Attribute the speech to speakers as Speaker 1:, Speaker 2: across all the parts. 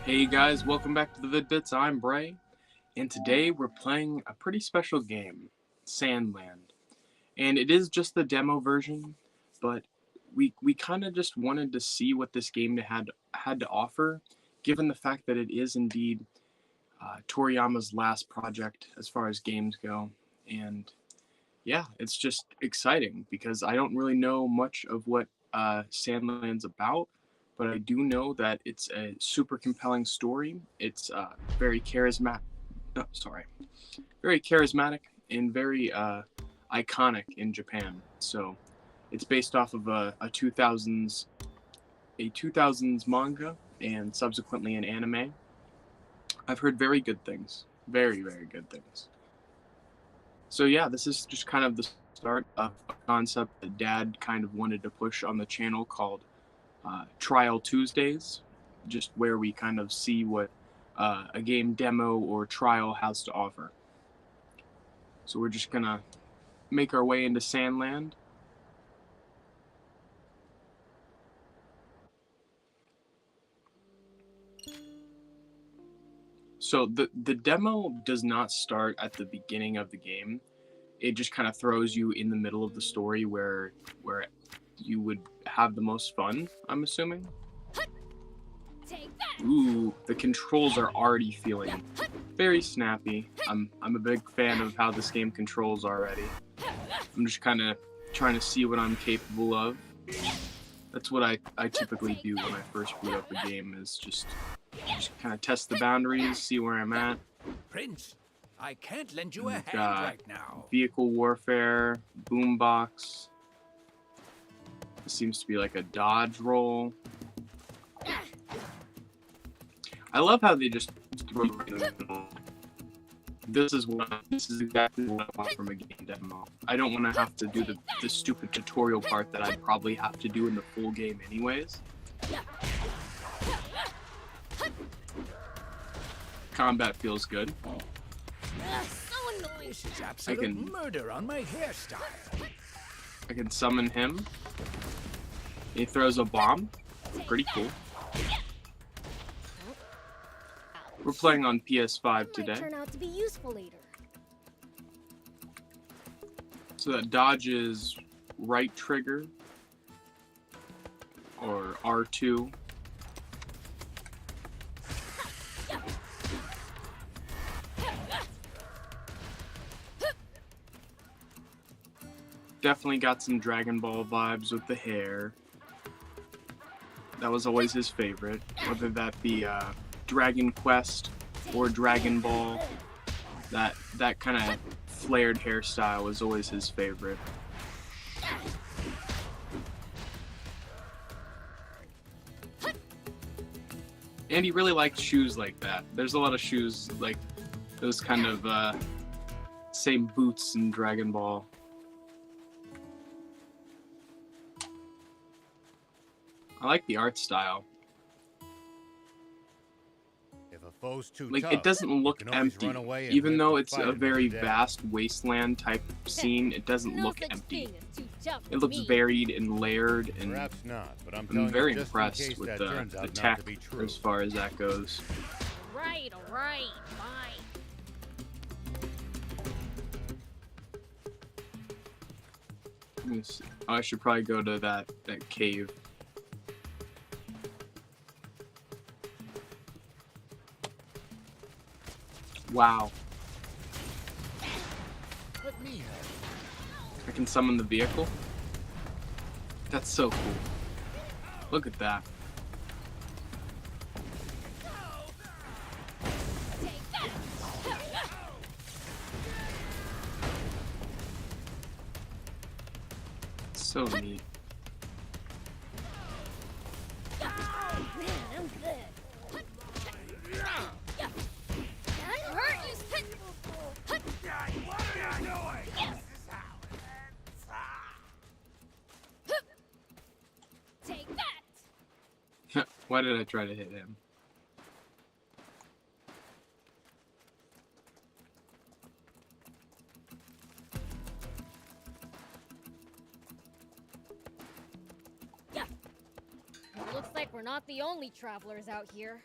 Speaker 1: Hey guys, welcome back to the Vid-Bits. I'm Bray, and today we're playing a pretty special game, Sandland. And it is just the demo version, but we kind of just wanted to see what this game had to offer, given the fact that it is indeed Toriyama's last project as far as games go. And yeah, it's just exciting because I don't really know much of what Sandland's about, but I do know that it's a super compelling story. It's very charismatic. No, sorry, very charismatic and very iconic in Japan. So it's based off of a 2000s manga and subsequently an anime. I've heard very good things, very good things. So yeah, this is just kind of the start of a concept that Dad kind of wanted to push on the channel called Trial Tuesdays, just where we kind of see what a game demo or trial has to offer. So we're just gonna make our way into Sandland. So the demo does not start at the beginning of the game. It just kind of throws you in the middle of the story where you would have the most fun, I'm assuming. Ooh, the controls are already feeling very snappy. I'm a big fan of how this game controls already. I'm just kind of trying to see what I'm capable of. That's what I typically do when I first boot up a game, is just kind of test the boundaries, see where I'm at.
Speaker 2: Prince, I can't lend you a hand right now.
Speaker 1: Vehicle warfare, boombox. This seems to be like a dodge roll. I love how they just throw it in the middle. This is exactly what I want from a game demo. I don't want to have to do the stupid tutorial part that I'd probably have to do in the full game anyways. Combat feels good.
Speaker 2: This is absolute murder on my hairstyle.
Speaker 1: I can summon him. He throws a bomb. Pretty cool. We're playing on PS5 today.
Speaker 3: Turn out to be useful later.
Speaker 1: So that dodge is right trigger or R2. Definitely got some Dragon Ball vibes with the hair. That was always his favorite, whether that be Dragon Quest or Dragon Ball. That kind of flared hairstyle was always his favorite. And he really liked shoes like that. There's a lot of shoes like those kind of same boots in Dragon Ball. I like the art style. Like, it doesn't look empty. Even though it's a very vast wasteland type scene, it doesn't look empty. It looks varied and layered, and I'm very impressed with the tech as far as that goes.
Speaker 3: Right, alright, fine.
Speaker 1: Let me see. Oh, I should probably go to that cave. Wow. I can summon the vehicle? That's so cool. Look at that. So neat. Why did I try to hit him?
Speaker 3: Looks like we're not the only travelers out here.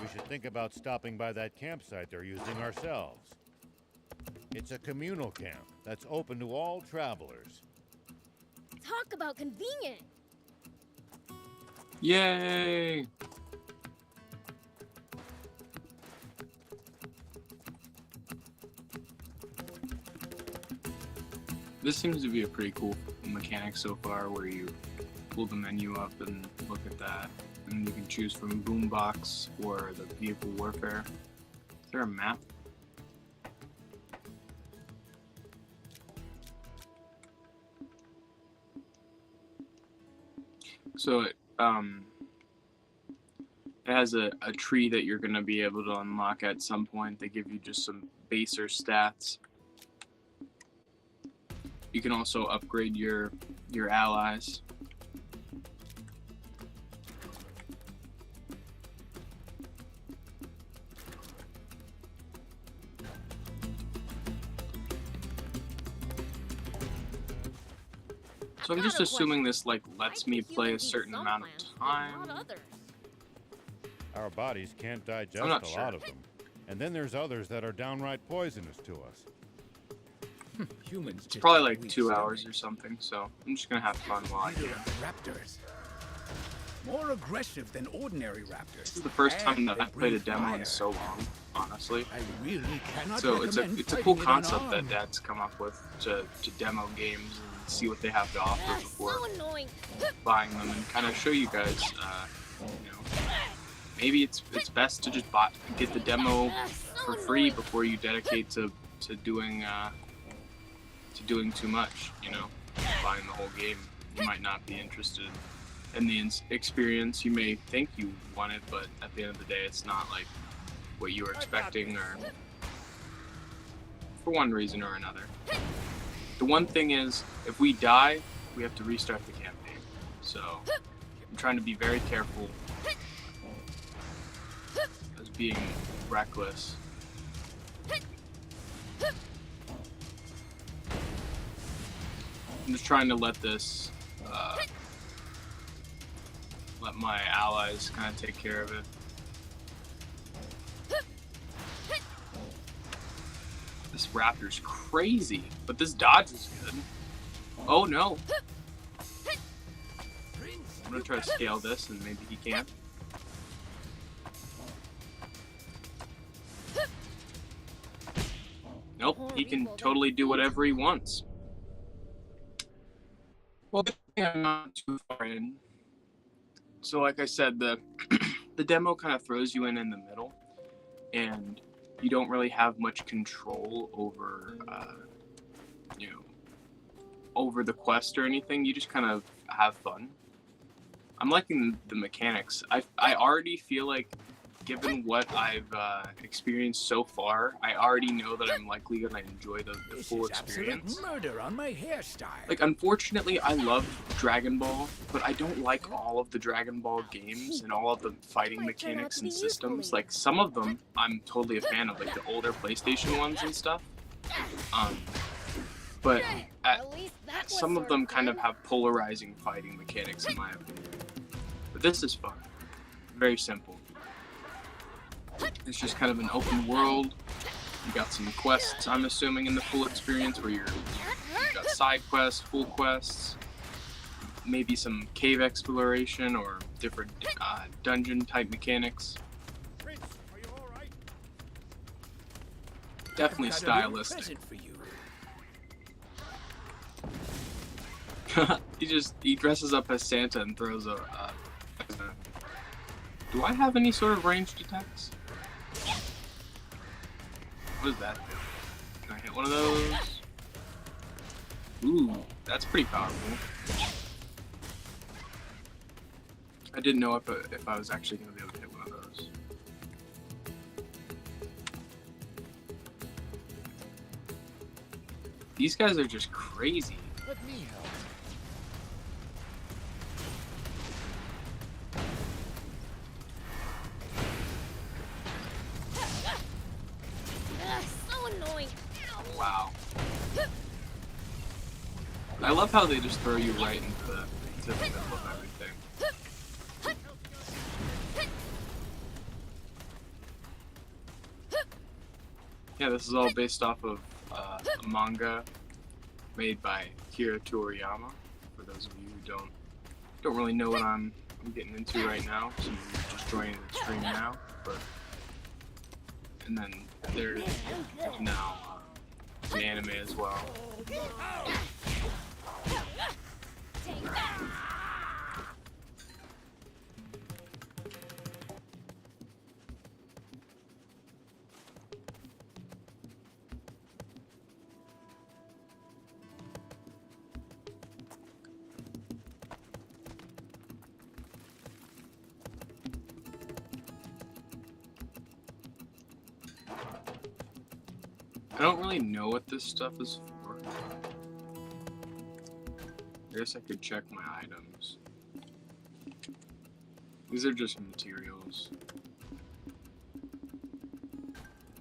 Speaker 4: We should think about stopping by that campsite they're using ourselves. It's a communal camp that's open to all travelers.
Speaker 3: Talk about convenient.
Speaker 1: Yay! This seems to be a pretty cool mechanic so far, where you pull the menu up and look at that, and you can choose from boombox or the vehicle warfare. Is there a map? So it has a tree that you're going to be able to unlock at some point. They give you just some baser stats. You can also upgrade your allies. So I'm just assuming this like lets me play a certain amount of time.
Speaker 4: Our bodies can't digest
Speaker 1: I'm not
Speaker 4: a
Speaker 1: sure.
Speaker 4: lot of them. And then there's others that are downright poisonous to us.
Speaker 2: Humans just
Speaker 1: Probably
Speaker 2: have
Speaker 1: like
Speaker 2: weak
Speaker 1: 2 hours or
Speaker 2: stomachs.
Speaker 1: something, so I'm just gonna have fun while I do
Speaker 2: Leader
Speaker 1: it.
Speaker 2: of raptors. More aggressive than ordinary raptors.
Speaker 1: This is the first time
Speaker 2: And
Speaker 1: that
Speaker 2: they
Speaker 1: I've played a
Speaker 2: breathe
Speaker 1: demo
Speaker 2: fire.
Speaker 1: in so long, honestly.
Speaker 2: I really cannot
Speaker 1: So it's a
Speaker 2: recommend
Speaker 1: cool
Speaker 2: fighting it
Speaker 1: concept that
Speaker 2: unarmed.
Speaker 1: Dad's come up with to demo games and see what they have to offer
Speaker 3: Ugh,
Speaker 1: before
Speaker 3: so annoying.
Speaker 1: buying them, and kind of show you guys, you know, maybe it's best to just get the demo
Speaker 3: Ugh, so
Speaker 1: for free
Speaker 3: annoying.
Speaker 1: before you dedicate to doing too much. You know, buying the whole game. You might not be interested in the experience. You may think you want it, but at the end of the day, it's not like what you were expecting, or for one reason or another. The one thing is, if we die, we have to restart the campaign. So I'm trying to be very careful as being reckless. I'm just trying to let this, let my allies kind of take care of it. This raptor's crazy, but this dodge is good. Oh no! I'm gonna try to scale this, and maybe he can't. Nope, he can totally do whatever he wants. Well, good thing I'm not too far in. So like I said, the demo kind of throws you in the middle, and you don't really have much control over, you know, over the quest or anything. You just kind of have fun. I'm liking the mechanics. I already feel like, given what I've experienced so far, I already know that I'm likely gonna enjoy the
Speaker 2: This
Speaker 1: full
Speaker 2: is absolute
Speaker 1: experience.
Speaker 2: murder on my hairstyle.
Speaker 1: Like, unfortunately, I love Dragon Ball, but I don't like all of the Dragon Ball games and all of the fighting
Speaker 3: Might turn out
Speaker 1: mechanics
Speaker 3: to
Speaker 1: and
Speaker 3: be useful
Speaker 1: systems.
Speaker 3: later.
Speaker 1: Like, some of them I'm totally a fan of, like the older PlayStation ones and stuff. But
Speaker 3: At least that was
Speaker 1: some of
Speaker 3: sort
Speaker 1: them kind
Speaker 3: fun.
Speaker 1: of have polarizing fighting mechanics, in my opinion. But this is fun. Very simple. It's just kind of an open world. You got some quests, I'm assuming, in the full experience, where you got side quests, full quests, maybe some cave exploration or different dungeon type mechanics.
Speaker 4: Prince, are you all right?
Speaker 1: Definitely
Speaker 2: I've got a little
Speaker 1: stylistic.
Speaker 2: present for you.
Speaker 1: He dresses up as Santa and throws a do I have any sort of ranged attacks? What is that? Can I hit one of those? Ooh, that's pretty powerful. I didn't know if I was actually going to be able to hit one of those. These guys are just crazy.
Speaker 4: Let me help.
Speaker 3: Ugh, so annoying.
Speaker 1: Wow. I love how they just throw you right into the middle of everything. Yeah, this is all based off of a manga made by Akira Toriyama. For those of you who don't really know what I'm getting into right now, so you're just joining the stream now. And then there's now an anime as well. I don't really know what this stuff is for. I guess I could check my items. These are just materials.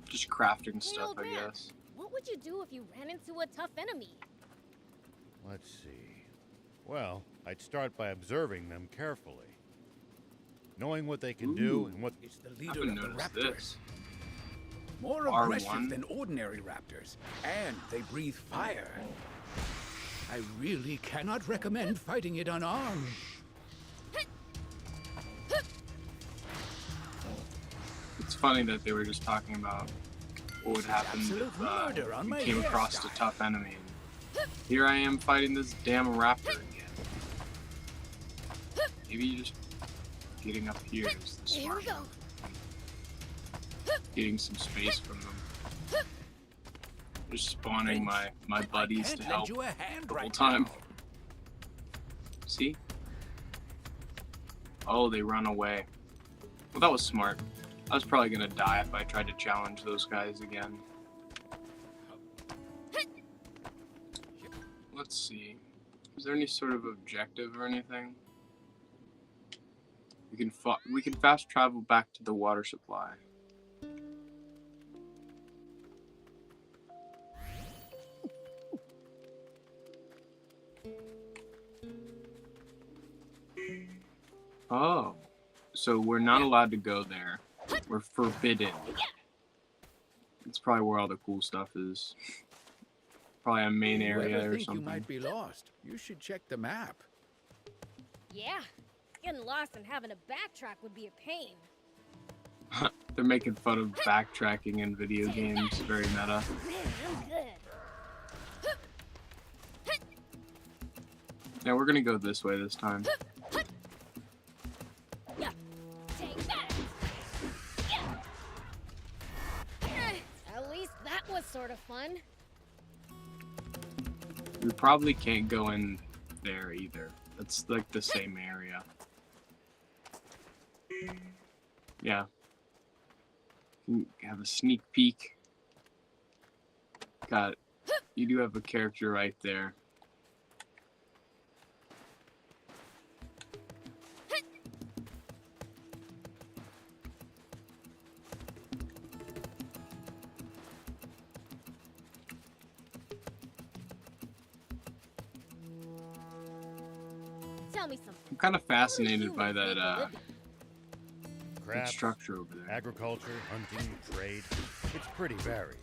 Speaker 1: Just crafting
Speaker 3: Hey,
Speaker 1: stuff,
Speaker 3: old
Speaker 1: I
Speaker 3: man,
Speaker 1: guess.
Speaker 3: What would you do if you ran into a tough enemy?
Speaker 4: Let's see. Well, I'd start by observing them carefully. Knowing what they can do and what...
Speaker 2: It's the
Speaker 1: I
Speaker 2: leader
Speaker 1: haven't
Speaker 2: of the
Speaker 1: noticed
Speaker 2: raptors.
Speaker 1: this.
Speaker 2: More
Speaker 1: R1.
Speaker 2: aggressive than ordinary raptors, and they breathe fire. I really cannot recommend fighting it unarmed.
Speaker 1: It's funny that they were just talking about what would happen
Speaker 2: Absolute
Speaker 1: if
Speaker 2: murder on
Speaker 1: you
Speaker 2: my
Speaker 1: came across a
Speaker 2: hairstyle.
Speaker 1: tough enemy. And here I am fighting this damn raptor again. Maybe just getting up here is the
Speaker 3: Here
Speaker 1: smart
Speaker 3: we go.
Speaker 1: move. Getting some space from them. Just spawning my buddies to
Speaker 2: Can't
Speaker 1: help
Speaker 2: lend you a hand
Speaker 1: the whole
Speaker 2: right
Speaker 1: time.
Speaker 2: now.
Speaker 1: See? Oh, they run away. Well, that was smart. I was probably gonna die if I tried to challenge those guys again. Let's see. Is there any sort of objective or anything? We can fast travel back to the water supply. Oh, so we're not allowed to go there. We're forbidden. That's probably where all the cool stuff is. Probably a main
Speaker 2: You
Speaker 1: area
Speaker 2: ever
Speaker 1: or
Speaker 2: think
Speaker 1: something.
Speaker 2: you might be lost? You should check the map.
Speaker 3: Yeah, getting lost and having to backtrack would be a pain.
Speaker 1: They're making fun of backtracking in video games. Very meta.
Speaker 3: Man, I'm good.
Speaker 1: Yeah, we're gonna go this way this time.
Speaker 3: Yeah, take that. Yeah. At least that was sort of fun.
Speaker 1: We probably can't go in there either. It's like the same area. Yeah. You can have a sneak peek. Got it. You do have a character right there.
Speaker 3: Tell me something.
Speaker 1: I'm kind of
Speaker 3: How are
Speaker 1: fascinated by
Speaker 3: humans
Speaker 1: that
Speaker 3: made to live?
Speaker 1: that
Speaker 4: Crafts,
Speaker 1: structure over there.
Speaker 4: agriculture, hunting, trade. It's pretty varied.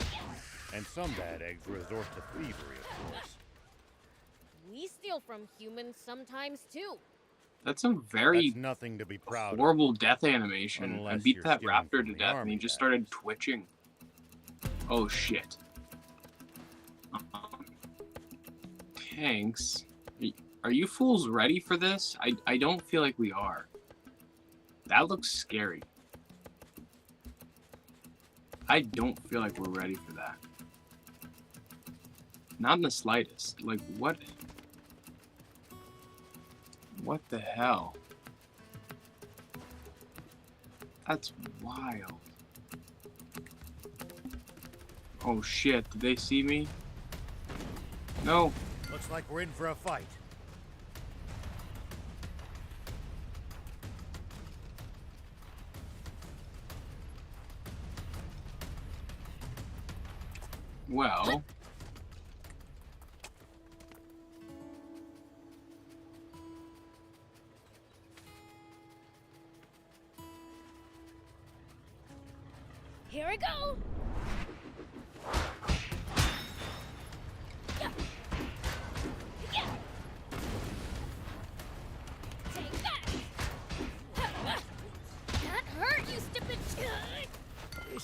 Speaker 4: And some bad eggs resort to thievery, of course.
Speaker 3: We steal from humans sometimes too.
Speaker 1: That's a very
Speaker 4: That's nothing to be proud of.
Speaker 1: horrible death animation. I
Speaker 4: Unless
Speaker 1: beat
Speaker 4: you're
Speaker 1: that
Speaker 4: stealing
Speaker 1: raptor
Speaker 4: from
Speaker 1: to
Speaker 4: the
Speaker 1: death and he
Speaker 4: army,
Speaker 1: just
Speaker 4: that
Speaker 1: started
Speaker 4: is.
Speaker 1: twitching. Oh shit. Tanks. Are you fools ready for this? I don't feel like we are. That looks scary. I don't feel like we're ready for that. Not in the slightest. Like, what? What the hell? That's wild. Oh shit, did they see me? No.
Speaker 4: Looks like we're in for a fight.
Speaker 1: Well.
Speaker 3: Here we go.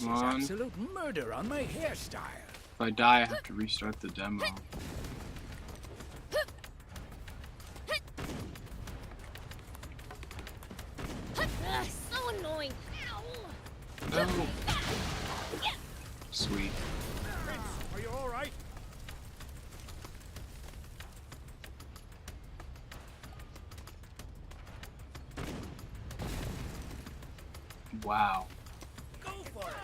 Speaker 2: is
Speaker 1: on.
Speaker 2: absolute murder on my hairstyle.
Speaker 1: If I die, I have to restart the demo.
Speaker 3: Ugh, so annoying. Ow.
Speaker 1: No. Sweet.
Speaker 4: Are you all right?
Speaker 1: Wow.
Speaker 2: Go for it.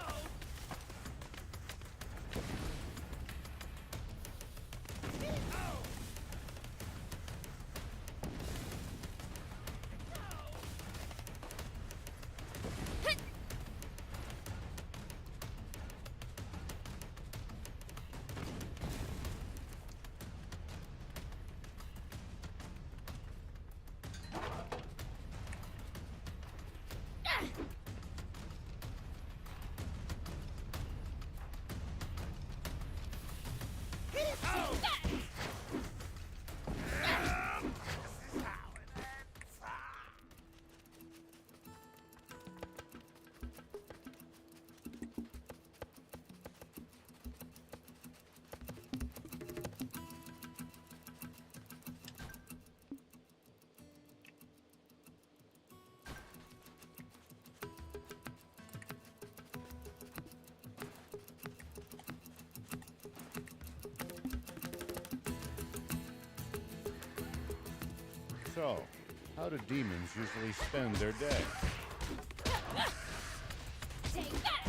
Speaker 4: So, how do demons usually spend their day?
Speaker 3: Take that.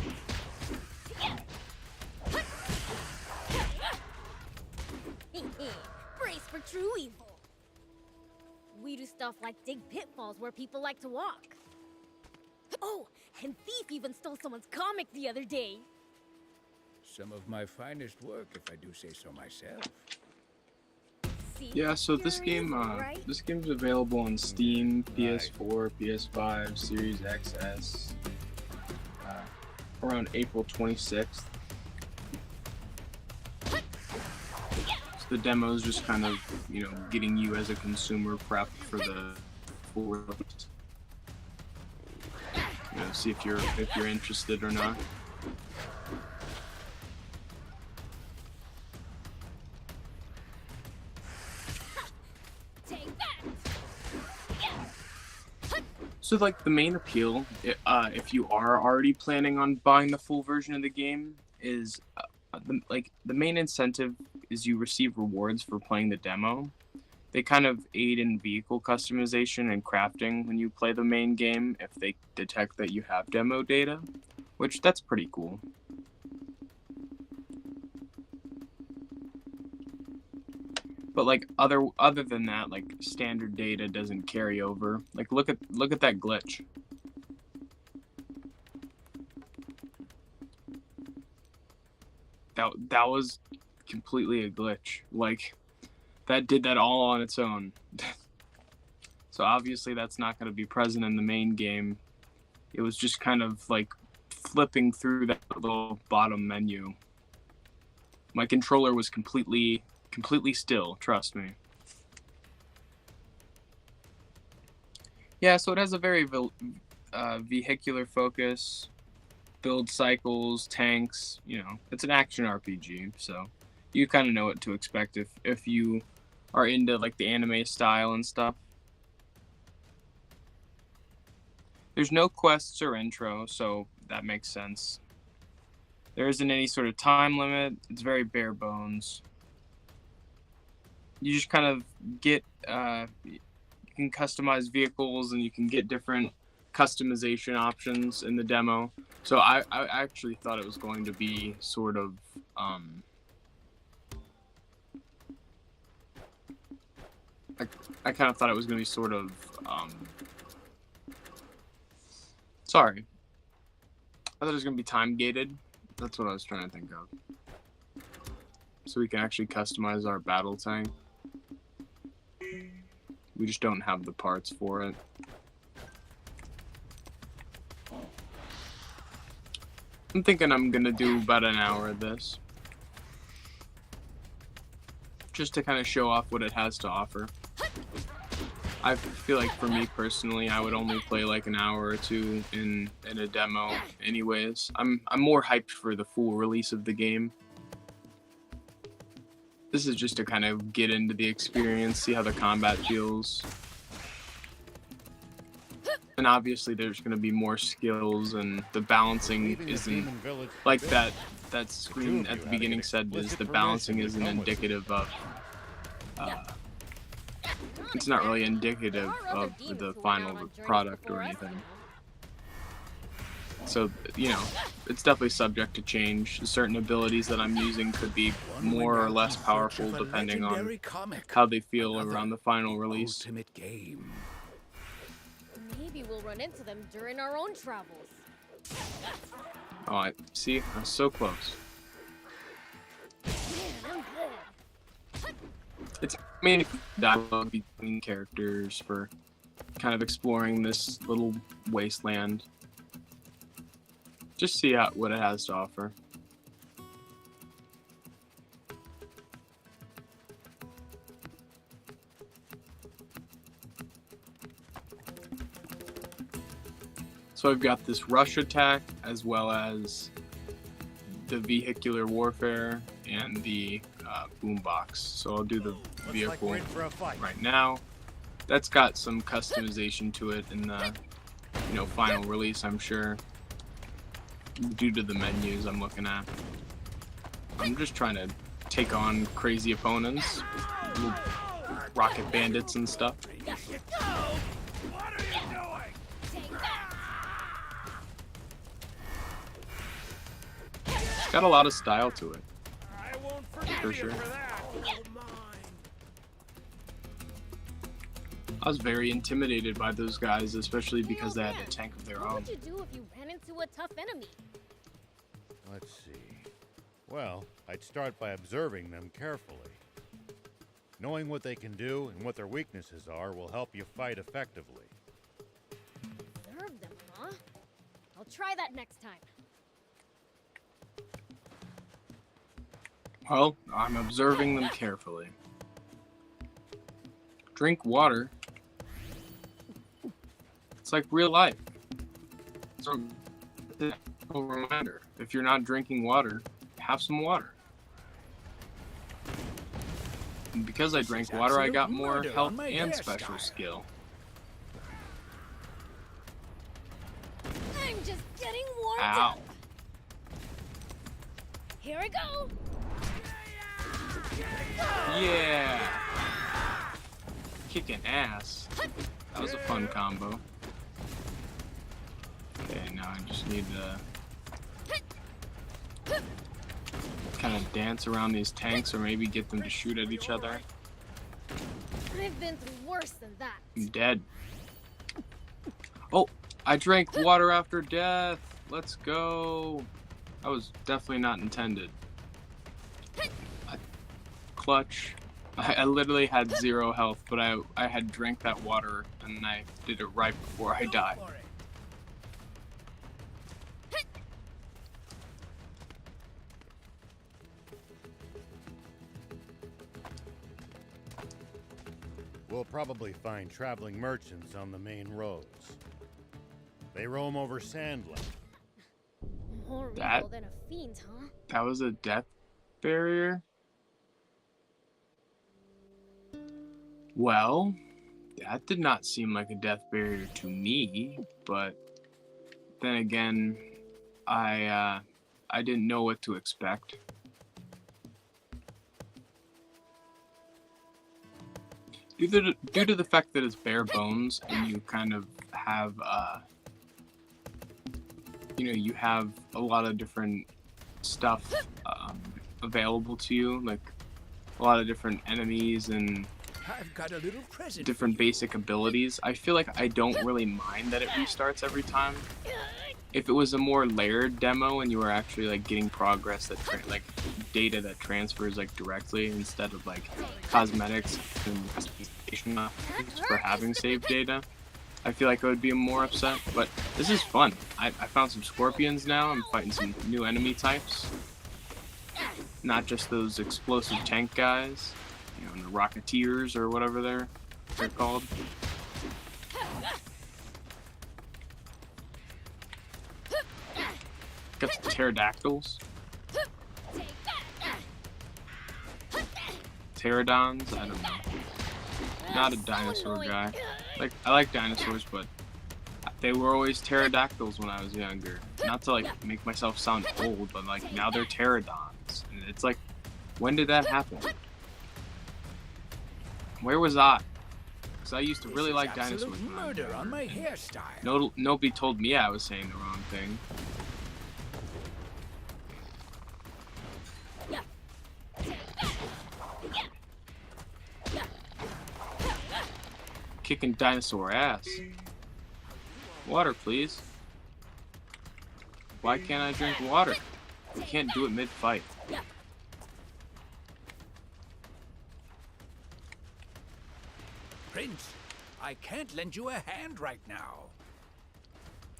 Speaker 3: Brace for true evil. We do stuff like dig pitfalls where people like to walk. Oh, and Thief even stole someone's comic the other day.
Speaker 2: Some of my finest work, if I do say so myself.
Speaker 3: See?
Speaker 1: Yeah, so this
Speaker 3: Pure
Speaker 1: game,
Speaker 3: evil, right?
Speaker 1: this game's available on Steam,
Speaker 4: Right.
Speaker 1: PS4, PS5, Series XS, around April 26th. So the demo is just kind of, you know, getting you as a consumer prepped for the full release. You know, see if you're interested or not.
Speaker 3: Take that.
Speaker 1: So, like, the main appeal, if you are already planning on buying the full version of the game, is the main incentive is you receive rewards for playing the demo. They kind of aid in vehicle customization and crafting when you play the main game if they detect that you have demo data, which that's pretty cool. But like other than that, like standard data doesn't carry over. Like look at that glitch. That was completely a glitch. Like that did that all on its own. So obviously that's not going to be present in the main game. It was just kind of like flipping through that little bottom menu. My controller was completely still, trust me. Yeah, so it has a very vehicular focus, build cycles, tanks, you know, it's an action RPG, so you kind of know what to expect if you are into like the anime style and stuff. There's no quests or intro, so that makes sense. There isn't any sort of time limit. It's very bare bones. You just kind of get, you can customize vehicles and you can get different customization options in the demo. So I actually thought it was going to be sort of, I kind of thought it was going to be sort of, sorry. I thought it was going to be time gated. That's what I was trying to think of. So we can actually customize our battle tank. We just don't have the parts for it. I'm thinking I'm gonna do about an hour of this. Just to kind of show off what it has to offer. I feel like for me personally, I would only play like an hour or two in a demo. Anyways, I'm more hyped for the full release of the game. This is just to kind of get into the experience, see how the combat feels. And obviously there's going to be more skills, and the balancing isn't like that screen at the beginning said, is the balancing isn't indicative of it's not really indicative of the final product or anything. So, you know, it's definitely subject to change. Certain abilities that I'm using could be more or less powerful depending on how they feel around the final release.
Speaker 2: Ultimate game.
Speaker 3: Maybe we'll run into them during our own travels.
Speaker 1: Oh, I see. I'm so close.
Speaker 3: Man, I'm good.
Speaker 1: It's mainly dialogue between characters for kind of exploring this little wasteland. Just see what it has to offer. So I've got this rush attack, as well as the vehicular warfare and the boombox. So I'll do the vehicle right now. That's got some customization to it in the final release, I'm sure, due to the menus I'm looking at. I'm just trying to take on crazy opponents, little rocket bandits and stuff. It's got a lot of style to it, for sure. I was very intimidated by those guys, especially because they had a tank of their
Speaker 3: What
Speaker 1: own.
Speaker 3: would you do if you ran into a tough enemy?
Speaker 4: Let's see. Well, I'd start by observing them carefully. Knowing what they can do and what their weaknesses are will help you fight effectively.
Speaker 3: Observe them, huh? I'll try that next time.
Speaker 1: Well, I'm observing them carefully. Drink water. It's like real life. So, a reminder, if you're not drinking water, have some water. And because I drank water, I got more health and special skill.
Speaker 3: I'm just getting warmed
Speaker 1: Ow.
Speaker 3: up. Here I go.
Speaker 1: Yeah! Kicking ass. That was a fun combo. Okay, now I just need to kind of dance around these tanks, or maybe get them to shoot at each other.
Speaker 3: I've been through worse than that.
Speaker 1: I'm dead. Oh, I drank water after death. Let's go. That was definitely not intended. Clutch. I literally had 0 health, but I had drank that water, and I did it right before I died.
Speaker 4: We'll probably find traveling merchants on the main roads. They roam over Sandland.
Speaker 3: More
Speaker 1: That-
Speaker 3: evil than a fiend, huh?
Speaker 1: That was a death barrier? Well, that did not seem like a death barrier to me, but then again, I didn't know what to expect. Due to the fact that it's bare bones and you kind of have you have a lot of different stuff available to you, like a lot of different enemies and
Speaker 2: I've got a little present.
Speaker 1: different basic abilities. I feel like I don't really mind that it restarts every time. If it was a more layered demo and you were actually like getting progress that like data that transfers like directly instead of like cosmetics and customization options for having saved data, I feel like I would be more upset. But this is fun. I found some scorpions now. I'm fighting some new enemy types, not just those explosive tank guys, the Rocketeers or whatever they're called. Got some pterodactyls. Pterodons? I don't know. Not a dinosaur guy. Like, I like dinosaurs, but they were always pterodactyls when I was younger. Not to like make myself sound old, but like now they're pterodons. And it's like, when did that happen? Where was I? Because I used to really like dinosaurs.
Speaker 2: Absolute murder on my hairstyle.
Speaker 1: No, nobody told me I was saying the wrong thing. Kicking dinosaur ass. Water, please. Why can't I drink water? You can't do it mid-fight.
Speaker 2: Prince, I can't lend you a hand right now.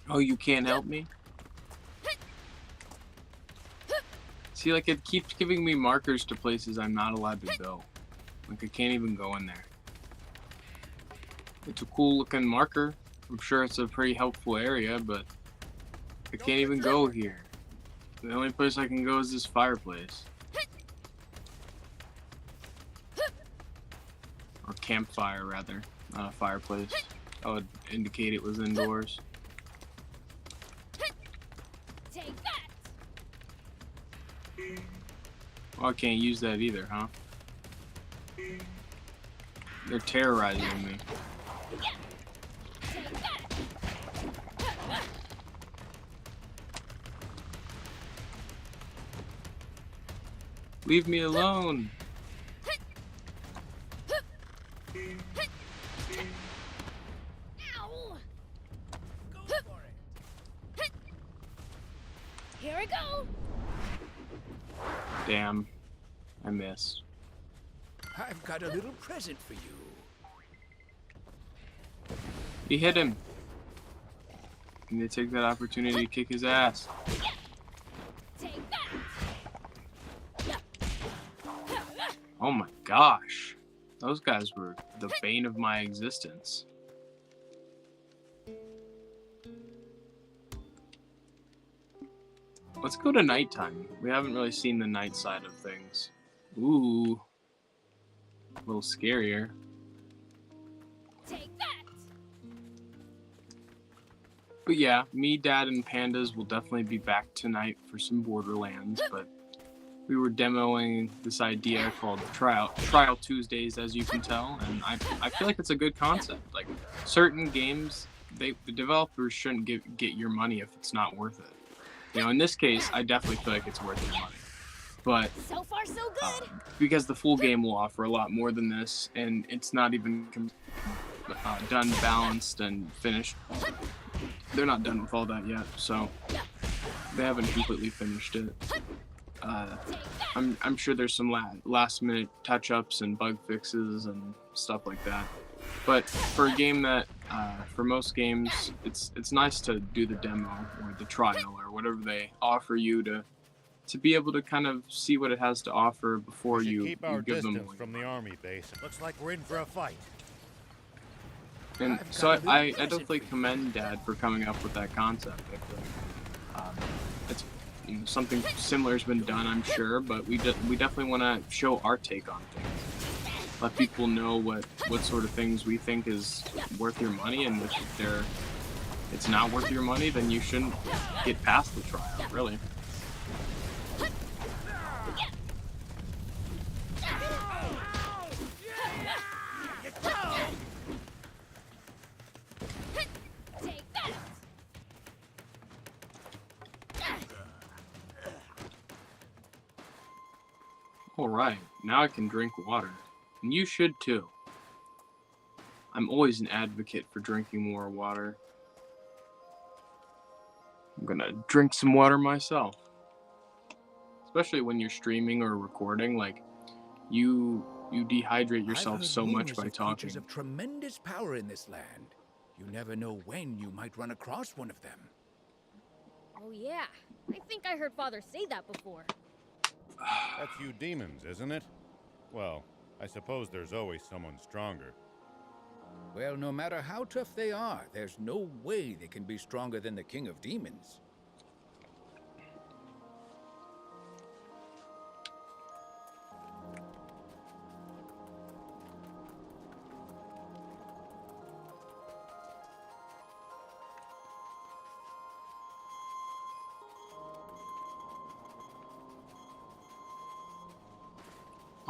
Speaker 1: Oh, you can't help me? See, like, it keeps giving me markers to places I'm not allowed to go. Like, I can't even go in there. It's a cool looking marker. I'm sure it's a pretty helpful area, but I can't even go here. The only place I can go is this fireplace. Or campfire, rather. Not a fireplace. That would indicate it was indoors.
Speaker 3: Take that.
Speaker 1: Oh, I can't use that either, huh? They're terrorizing me. Leave me alone.
Speaker 3: Ow. Go for it. Here I go.
Speaker 1: Damn. I missed.
Speaker 2: I've got a little present for you.
Speaker 1: He hit him. I need to take that opportunity to kick his ass.
Speaker 3: Take that.
Speaker 1: Oh my gosh. Those guys were the bane of my existence. Let's go to nighttime. We haven't really seen the night side of things. Ooh. A little scarier.
Speaker 3: Take that.
Speaker 1: But yeah, me, Dad, and Pandas will definitely be back tonight for some Borderlands, but we were demoing this idea called Trial Tuesdays, as you can tell, and I feel like it's a good concept. Like, certain games, the developers shouldn't get your money if it's not worth it. You know, in this case, I definitely feel like it's worth your money. But
Speaker 3: So far, so good.
Speaker 1: because the full game will offer a lot more than this, and it's not even done, balanced, and finished. They're not done with all that yet, so they haven't completely finished it. I'm sure there's some last minute touch-ups and bug fixes and stuff like that. But for a game that, for most games, it's nice to do the demo or the trial or whatever they offer you to be able to kind of see what it has to offer before
Speaker 4: We should
Speaker 1: you
Speaker 4: keep our
Speaker 1: give them
Speaker 4: distance
Speaker 1: away.
Speaker 4: from the army base. It looks like we're in for a fight.
Speaker 1: And
Speaker 2: I've
Speaker 1: so
Speaker 2: got a little
Speaker 1: I
Speaker 2: present
Speaker 1: definitely
Speaker 2: for you.
Speaker 1: commend Dad for coming up with that concept. I feel like, it's something similar has been done, I'm sure, but we definitely want to show our take on things. Let people know what sort of things we think is worth your money, and if it's not worth your money, then you shouldn't get past the trial, really.
Speaker 3: Take that.
Speaker 1: Alright, now I can drink water. And you should too. I'm always an advocate for drinking more water. I'm gonna drink some water myself. Especially when you're streaming or recording, like, you dehydrate
Speaker 2: I've
Speaker 1: yourself
Speaker 2: heard
Speaker 1: so much
Speaker 2: rumors
Speaker 1: by
Speaker 2: of
Speaker 1: talking.
Speaker 2: creatures of tremendous power in this land. You never know when you might run across one of them.
Speaker 3: Oh yeah, I think I heard Father say that before.
Speaker 4: That's you demons, isn't it? Well, I suppose there's always someone stronger.
Speaker 2: Well, no matter how tough they are, there's no way they can be stronger than the King of Demons.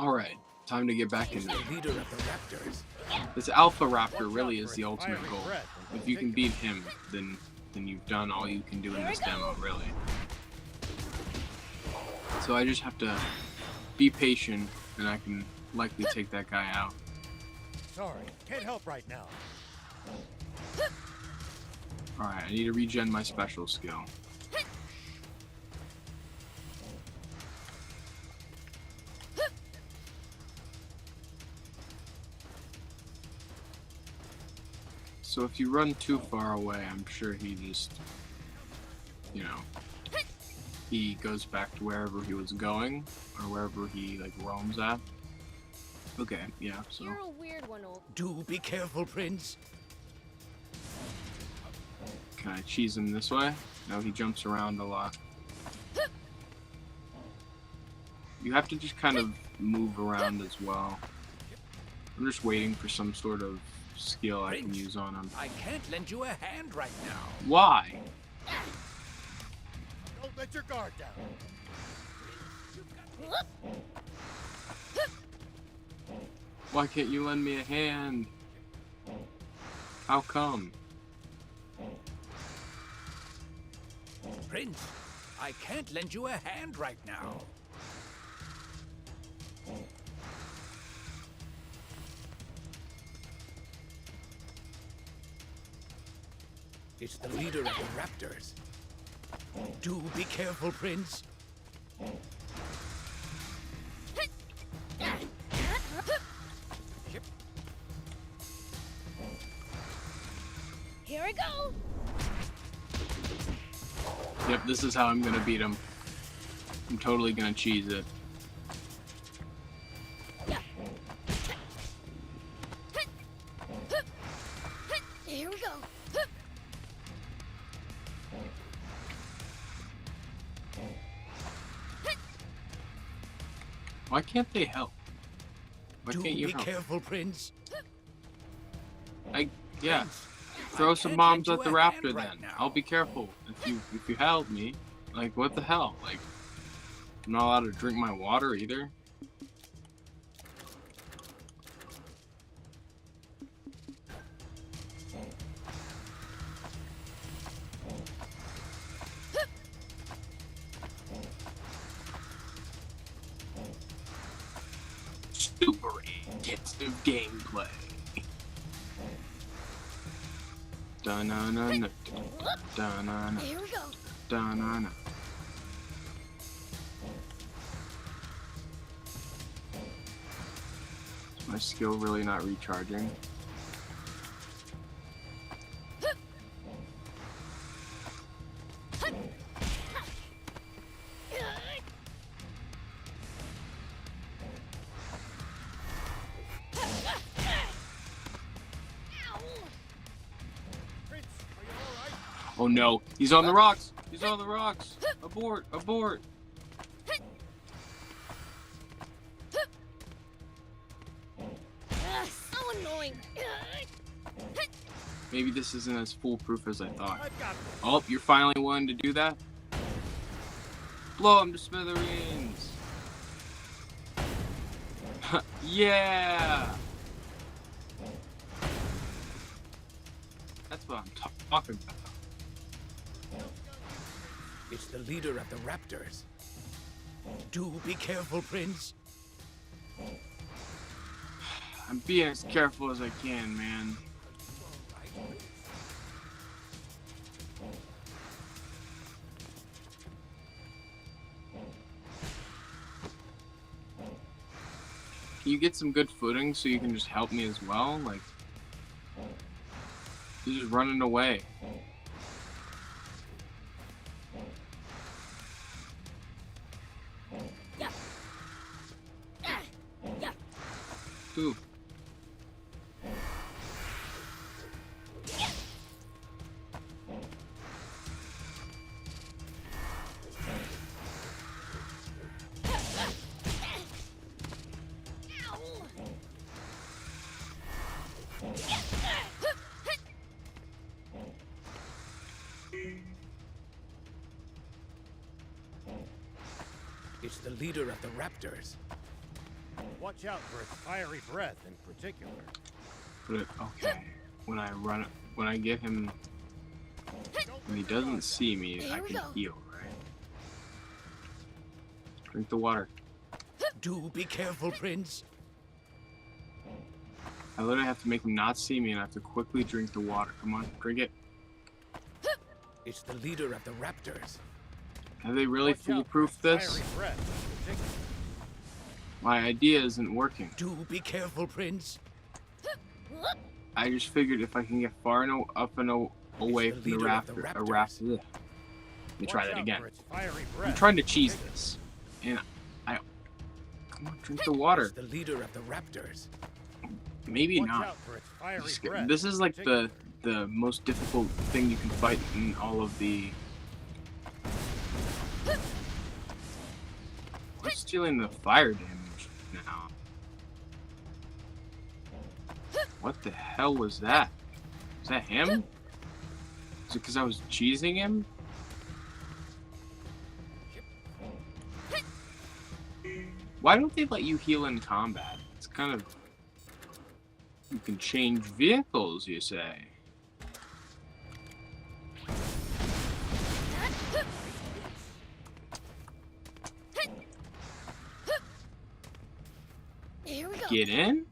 Speaker 1: Alright, time to get back
Speaker 2: He's
Speaker 1: into
Speaker 2: the
Speaker 1: it.
Speaker 2: leader of the raptors.
Speaker 1: This Alpha Raptor really is the ultimate goal. If you can beat him, then you've done all you can do in this demo, really. So I just have to be patient, and I can likely take that guy out.
Speaker 4: Sorry, can't help right now.
Speaker 1: Alright, I need to regen my special skill. So if you run too far away, I'm sure he just, you know, he goes back to wherever he was going, or wherever he, like, roams at. Okay, yeah, so...
Speaker 3: You're a weird one, old.
Speaker 2: Do be careful, Prince.
Speaker 1: Can I cheese him this way? No, he jumps around a lot. You have to just kind of move around as well. I'm just waiting for some sort of skill I can use on him.
Speaker 2: I can't lend you a hand right now.
Speaker 1: Why?
Speaker 4: Don't let your guard down.
Speaker 1: Why can't you lend me a hand? How come?
Speaker 2: Prince, I can't lend you a hand right now. It's the leader of the raptors. Do be careful, Prince.
Speaker 3: Here I go.
Speaker 1: Yep, this is how I'm gonna beat him. I'm totally gonna cheese it.
Speaker 3: Here we go.
Speaker 1: Why can't they help? Why
Speaker 2: Do
Speaker 1: can't you
Speaker 2: be
Speaker 1: help?
Speaker 2: careful, Prince.
Speaker 1: Yeah.
Speaker 2: Prince,
Speaker 1: Throw
Speaker 2: I
Speaker 1: some
Speaker 2: can't
Speaker 1: bombs
Speaker 2: lend
Speaker 1: at the
Speaker 2: you a hand
Speaker 1: raptor
Speaker 2: right
Speaker 1: then.
Speaker 2: now.
Speaker 1: I'll be careful if you help me. Like, what the hell? Like, I'm not allowed to drink my water either. Super intensive gameplay. Da-na-na-na, da-na-na,
Speaker 3: Here we go.
Speaker 1: da-na-na. Is my skill really not recharging?
Speaker 4: Prince, are you all right?
Speaker 1: Oh no, he's on the rocks! He's on the rocks! Abort! Abort!
Speaker 3: So annoying.
Speaker 1: Maybe this isn't as foolproof as I thought.
Speaker 4: I've got this.
Speaker 1: Oh, you're finally willing to do that? Blow him to smithereens! Yeah! That's what I'm talking about.
Speaker 2: It's the leader of the raptors. Do be careful, Prince.
Speaker 1: I'm being as careful as I can, man. Can you get some good footing so you can just help me as well? Like, he's just running away.
Speaker 3: Yeah. Yeah.
Speaker 1: Ooh.
Speaker 2: It's the leader of the raptors.
Speaker 4: Watch out for its fiery breath in particular.
Speaker 1: But okay, when I get him, when he doesn't see me, I can heal, right? Drink the water.
Speaker 2: Do be careful, Prince.
Speaker 1: I literally have to make him not see me, and I have to quickly drink the water. Come on, drink it.
Speaker 2: It's the leader of the raptors.
Speaker 1: Have they really foolproof this?
Speaker 4: Fiery breath in particular.
Speaker 1: My idea isn't working.
Speaker 2: Do be careful, Prince.
Speaker 1: I just figured if I can get far enough up and away from the raptor, Let me try that again. I'm trying to cheese this, and come on, drink the water.
Speaker 2: It's the leader of the raptors.
Speaker 1: Maybe not. This is like the most difficult thing you can fight in all of the. I'm stealing the fire damage now. What the hell was that? Is that him? Is it because I was cheesing him? Why don't they let you heal in combat? It's kind of... You can change vehicles, you say.
Speaker 3: Here we go.
Speaker 1: Get in?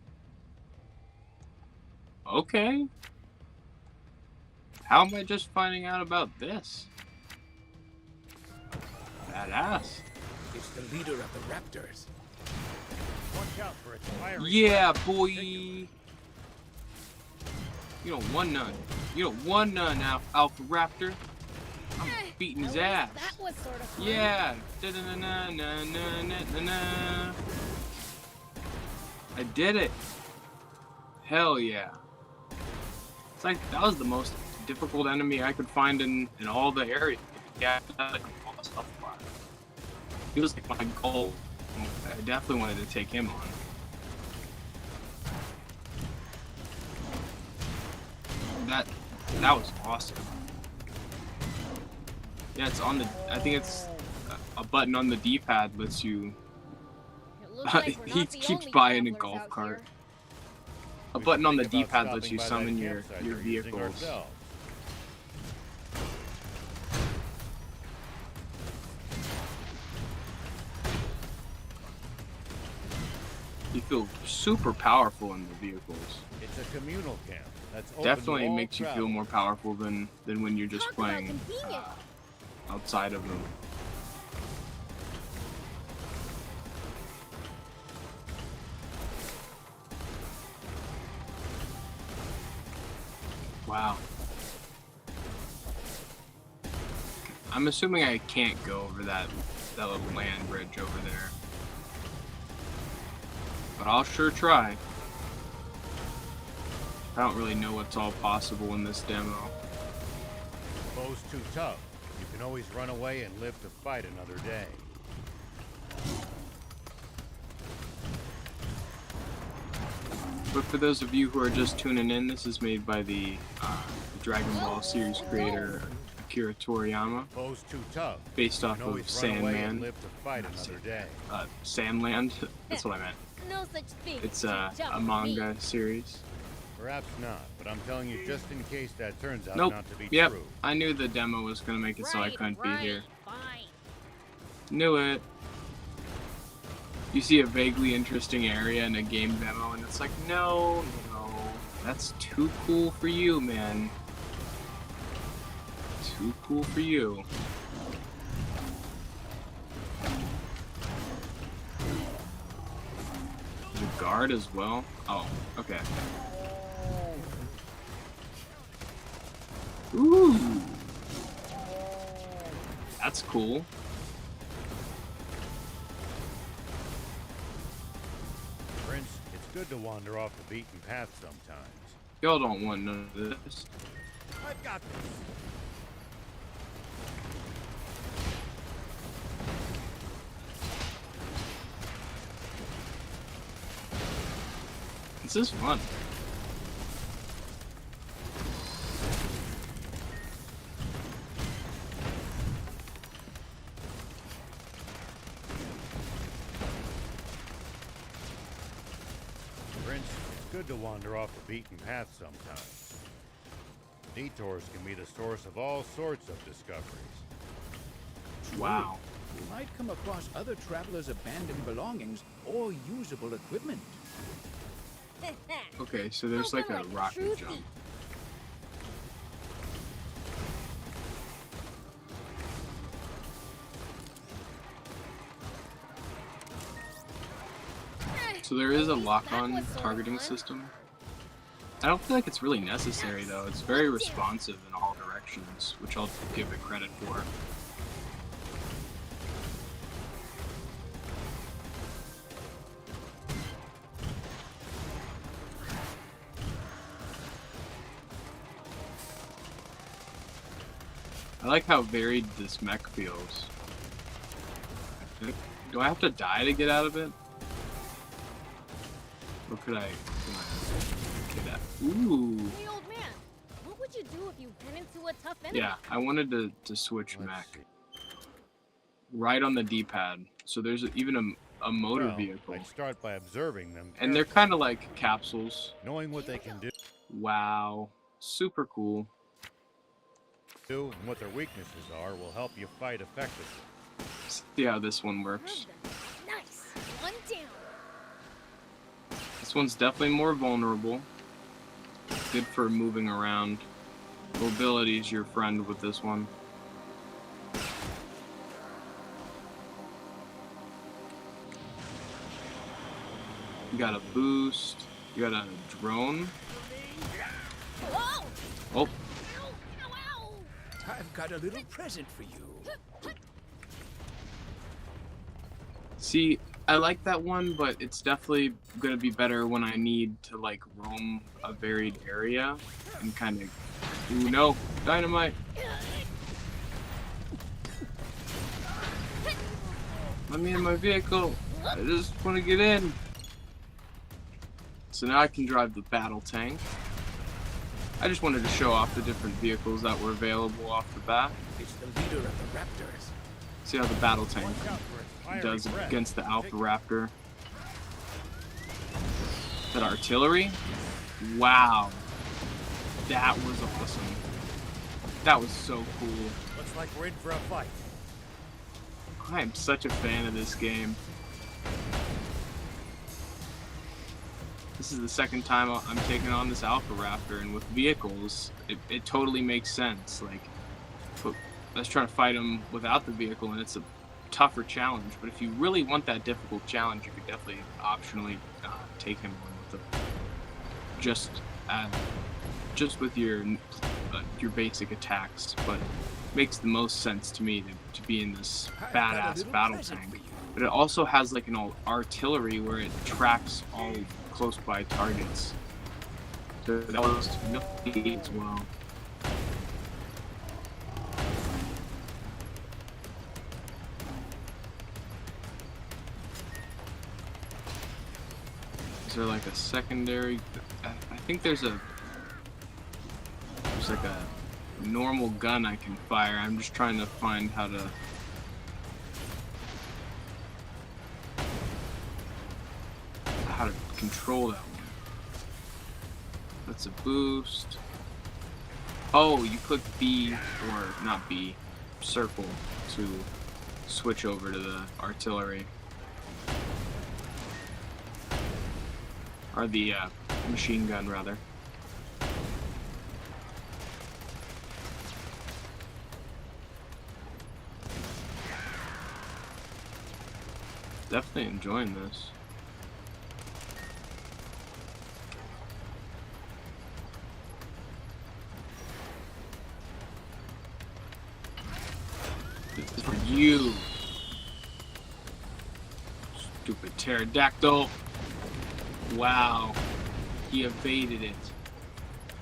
Speaker 1: Okay. How am I just finding out about this? Badass.
Speaker 2: It's the leader of the raptors.
Speaker 4: Watch out for its fiery
Speaker 1: Yeah,
Speaker 4: breath.
Speaker 1: boy. You don't want none. You don't want none, Alpha Raptor. I'm beating his ass.
Speaker 3: That was sort of fun.
Speaker 1: Yeah. Da-da-na-na-na-na-na-na. I did it. Hell yeah. It's like that was the most difficult enemy I could find in all the area. Yeah, like all the stuff. He was like my goal. I definitely wanted to take him on. That was awesome. Yeah, it's on the. I think it's a button on the D-pad lets you.
Speaker 3: It looks like we're
Speaker 1: He
Speaker 3: not the
Speaker 1: keeps
Speaker 3: only
Speaker 1: buying a
Speaker 3: travelers
Speaker 1: golf
Speaker 3: out
Speaker 1: cart.
Speaker 3: here.
Speaker 1: A button on the
Speaker 4: Think about
Speaker 1: D-pad lets
Speaker 4: stopping
Speaker 1: you
Speaker 4: by that
Speaker 1: summon your
Speaker 4: campsite we're using
Speaker 1: vehicles.
Speaker 4: ourselves.
Speaker 1: You feel super powerful in the vehicles.
Speaker 4: It's a communal camp. That's open
Speaker 1: Definitely
Speaker 4: to all
Speaker 1: makes you feel
Speaker 4: travelers.
Speaker 1: more powerful than when you're just
Speaker 3: Talk about
Speaker 1: playing
Speaker 3: convenient.
Speaker 1: outside of them. Wow. I'm assuming I can't go over that little land bridge over there. But I'll sure try. I don't really know what's all possible in this demo.
Speaker 4: Bow's too tough. You can always run away and live to fight another day.
Speaker 1: But for those of you who are just tuning in, this is made by the Dragon Ball series creator Akira Toriyama,
Speaker 4: Bow's too tough.
Speaker 1: based
Speaker 4: You
Speaker 1: off
Speaker 4: can
Speaker 1: of
Speaker 4: always run away and
Speaker 1: Sandman.
Speaker 4: live to fight another day.
Speaker 1: Sandland. That's what I meant.
Speaker 3: No such thing.
Speaker 1: It's
Speaker 3: to
Speaker 1: a
Speaker 3: jump
Speaker 1: manga
Speaker 3: me.
Speaker 1: series.
Speaker 4: Perhaps not, but I'm telling you just in case that turns out
Speaker 1: Nope.
Speaker 4: not to be
Speaker 1: Yep.
Speaker 4: true.
Speaker 1: I knew the demo was gonna make it so I
Speaker 3: Right,
Speaker 1: couldn't
Speaker 3: right,
Speaker 1: be here.
Speaker 3: Fine.
Speaker 1: Knew it. You see a vaguely interesting area in a game demo, and it's like, no, that's too cool for you, man. Too cool for you. There's a guard as well. Oh, okay. Ooh, that's cool.
Speaker 4: Prince, it's good to wander off the beaten path sometimes.
Speaker 1: Y'all don't want none of this.
Speaker 4: I've got this.
Speaker 1: This is fun.
Speaker 4: good to wander off the beaten path sometimes. Detours can be the source of all sorts of discoveries.
Speaker 1: Wow.
Speaker 2: You might come across other travelers' abandoned belongings or usable equipment.
Speaker 1: Okay, so there's like a rocket jump. So there is a lock-on targeting system. I don't feel like it's really necessary though. It's very responsive in all directions, which I'll give it credit for. I like how varied this mech feels. Do I have to die to get out of it? Or could I get out? Ooh.
Speaker 3: Hey, old man, what would you do if you ran into a tough enemy?
Speaker 1: Yeah, I wanted to switch mech. Right on the D-pad. So there's even a motor vehicle.
Speaker 4: I'd start by observing them.
Speaker 1: And they're kind of like capsules.
Speaker 4: Knowing what they can do.
Speaker 1: Wow. Super cool.
Speaker 4: And what their weaknesses are will help you fight effectively.
Speaker 1: See how this one works.
Speaker 3: Nice. One down.
Speaker 1: This one's definitely more vulnerable. Good for moving around. Mobility is your friend with this one. You got a boost. You got a drone.
Speaker 3: Whoa!
Speaker 1: Oh.
Speaker 3: Ow, ow, ow.
Speaker 2: I've got a little present for you.
Speaker 1: See, I like that one, but it's definitely gonna be better when I need to like roam a varied area and kind of. Ooh, no, dynamite! Let me in my vehicle. I just want to get in. So now I can drive the battle tank. I just wanted to show off the different vehicles that were available off the bat.
Speaker 2: It's the leader of the Raptors.
Speaker 1: See how the battle tank does against the Alpha Raptor. That artillery? Wow. That was awesome. That was so cool.
Speaker 4: Looks like we're in for a fight.
Speaker 1: I am such a fan of this game. This is the second time I'm taking on this Alpha Raptor, and with vehicles, it totally makes sense. Like, let's try to fight him without the vehicle, and it's a tougher challenge. But if you really want that difficult challenge, you could definitely optionally take him on with just with your basic attacks. But it makes the most sense to me to be in this badass battle tank. But it also has like an artillery where it tracks all close by targets. So that was nifty as well. Is there like a secondary? I think there's like a normal gun I can fire. I'm just trying to find how to. How to control that one. That's a boost. Oh, you click B, or not B, circle to switch over to the artillery. Or the machine gun, rather. Definitely enjoying this. This is for you. Stupid pterodactyl. Wow. He evaded it.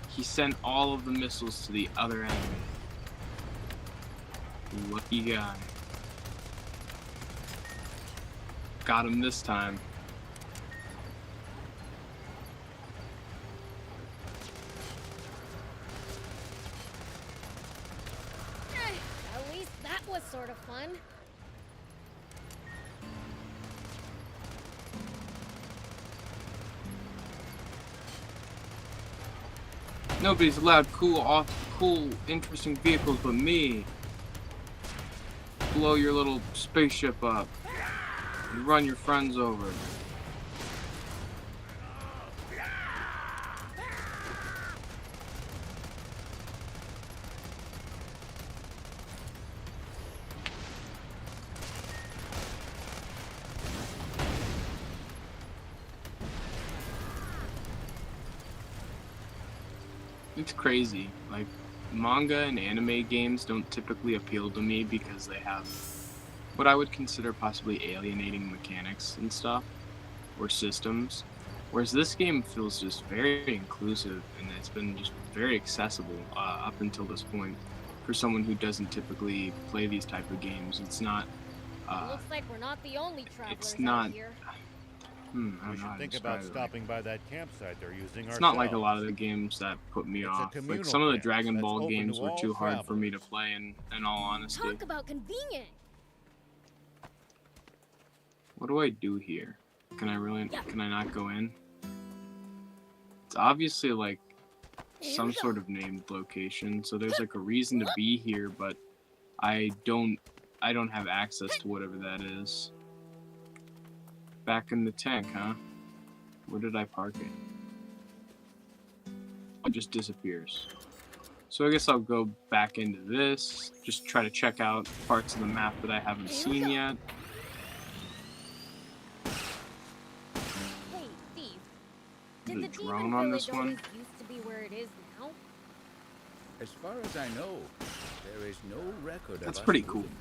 Speaker 1: He sent all of the missiles to the other enemy. Lucky guy. Got him this time.
Speaker 3: At least that was sort of fun.
Speaker 1: Nobody's allowed cool, interesting vehicles but me. Blow your little spaceship up. And run your friends over. It's crazy. Like, manga and anime games don't typically appeal to me because they have what I would consider possibly alienating mechanics and stuff, or systems. Whereas this game feels just very inclusive, and it's been just very accessible up until this point for someone who doesn't typically play these type of games. It's not.
Speaker 3: Looks like we're not the only travelers
Speaker 1: It's not.
Speaker 3: out here.
Speaker 1: I
Speaker 4: We
Speaker 1: don't know how
Speaker 4: should
Speaker 1: to
Speaker 4: think
Speaker 1: describe
Speaker 4: about
Speaker 1: it.
Speaker 4: stopping by that campsite they're using
Speaker 1: It's
Speaker 4: ourselves.
Speaker 1: not like a lot of the games that put me
Speaker 4: It's a
Speaker 1: off. Like
Speaker 4: communal
Speaker 1: some of the
Speaker 4: camp
Speaker 1: Dragon
Speaker 4: that's
Speaker 1: Ball
Speaker 4: open to
Speaker 1: games were
Speaker 4: all
Speaker 1: too hard for me to
Speaker 4: travelers.
Speaker 1: play. In all honesty,
Speaker 3: Talk about convenient.
Speaker 1: what do I do here? Can I not go in? It's obviously like some sort of named location, so there's like a reason to be here, but I don't have access to whatever that is. Back in the tank, huh? Where did I park it? It just disappears. So I guess I'll go back into this, just try to check out parts of the map that I haven't seen yet.
Speaker 3: Hey, Steve.
Speaker 1: The
Speaker 3: Did the
Speaker 1: drone
Speaker 3: demon
Speaker 1: on
Speaker 3: village
Speaker 1: this one?
Speaker 3: always used to be where it is now?
Speaker 2: As far as I know, there is no record of
Speaker 1: That's
Speaker 2: us
Speaker 1: pretty cool.
Speaker 2: moving.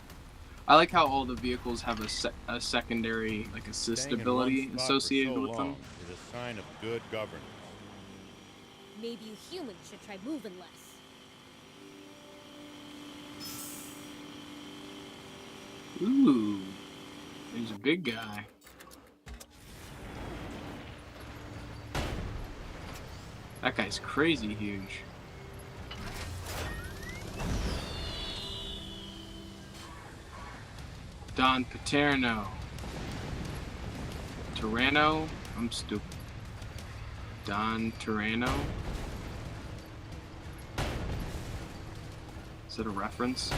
Speaker 1: I like how all the vehicles have a secondary, like, assist
Speaker 4: Staying in
Speaker 1: ability
Speaker 4: one spot for
Speaker 1: associated
Speaker 4: so
Speaker 1: with them.
Speaker 4: long is a sign of good governance.
Speaker 3: Maybe you humans should try moving less.
Speaker 1: Ooh, there's a big guy. That guy's crazy huge. Don Paterno. Tyranno? I'm stupid. Don Tyranno? Is it a reference?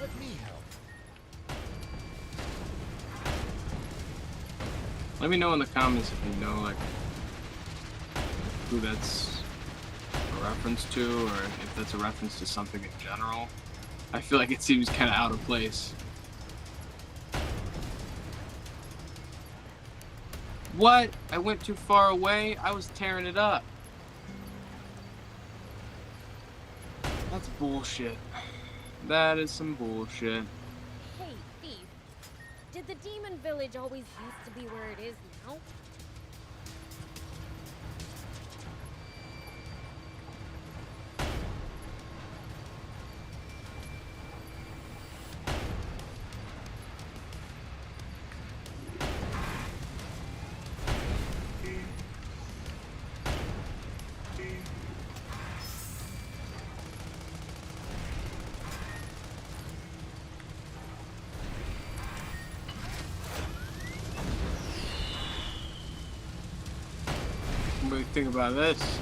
Speaker 2: Let me help.
Speaker 1: Let me know in the comments if you know, like, who that's a reference to, or if that's a reference to something in general. I feel like it seems kind of out of place. What? I went too far away? I was tearing it up. That's bullshit. That is some bullshit.
Speaker 3: Hey, Steve. Did the demon village always used to be where it is now?
Speaker 1: What do you think about this?